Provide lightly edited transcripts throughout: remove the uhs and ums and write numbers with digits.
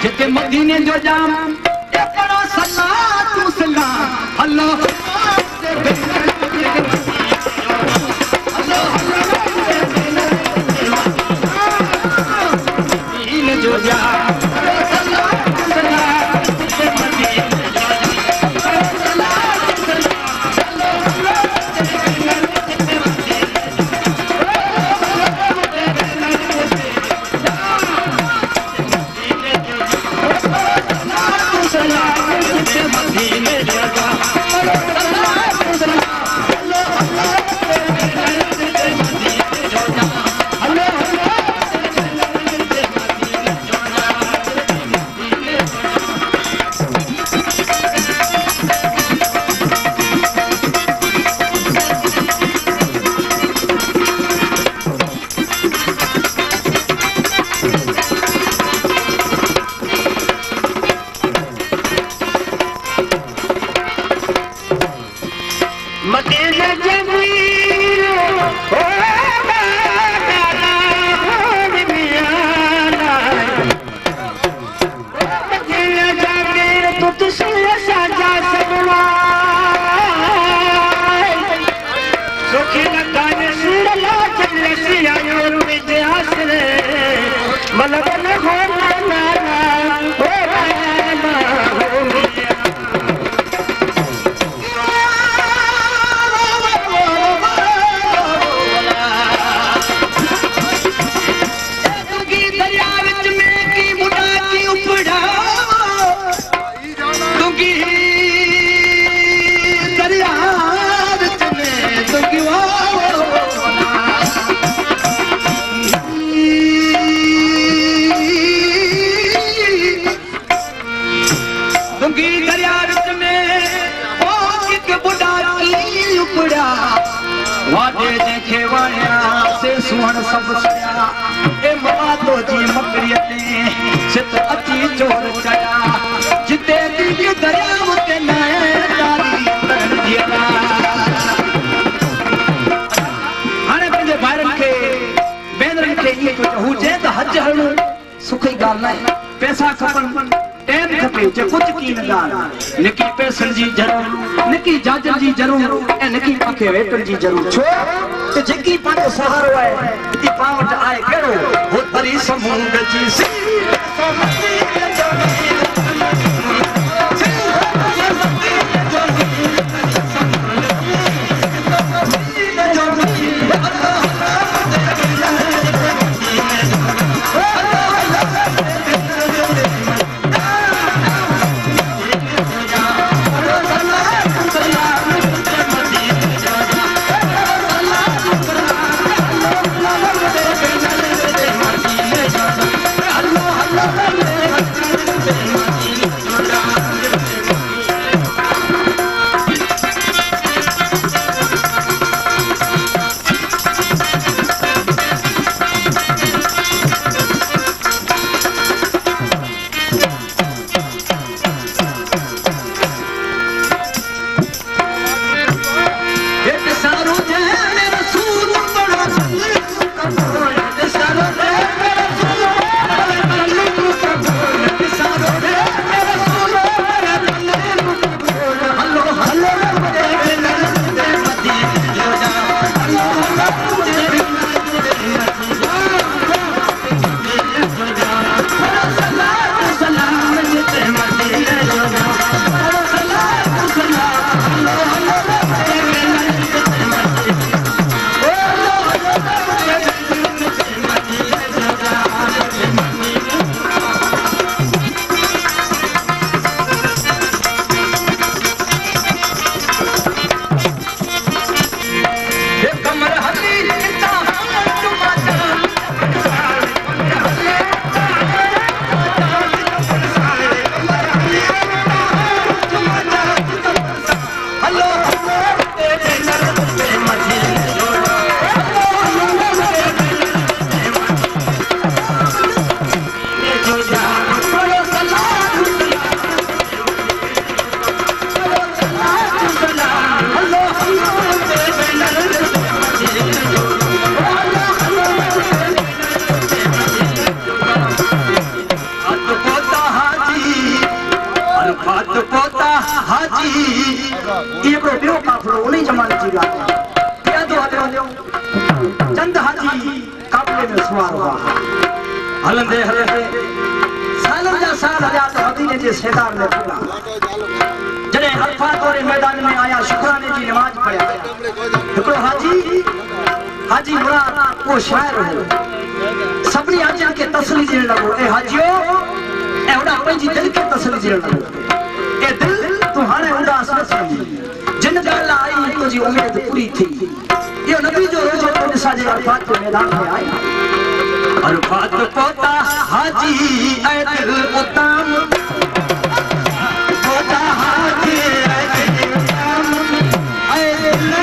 जिते मदीने जो जाम एकड़ो सला तू सला अल्लाह जो जाम पैसा खपन टाइम खपे जे कुछ की नगार निकी पैसन जी जरूर निकी जाजर जी जरूर ए निकी पाके वेतन जी जरूर छो ते जेकी पाके सहारो है ती पावट आए केड़ो हो तरी समूंग जी सी Allah हलंदे हलंदे सालन जा साल हलिया तो मदीने जे सेदार में पूरा जड़े अरफात वाले मैदान में आया शुक्राने जी नमाज पढ़या हिकड़ो हाजी मुराद वो शायर हो सबनी हाजिन के तसली देने लगो ए हाजियो ए उड़ा पंजी दिल के तसली देने लगो ए दिल तुम्हारे उदास न समझी जिन गल आई तो जी उम्मीद पूरी थी ये नबी जो रोज तो निसाजे अरफात के मैदान में आया अरफात पोता हाजी ए दिल उताम पोता हाजी ए दिल उताम ए दिल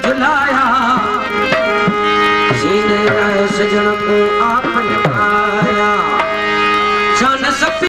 झुला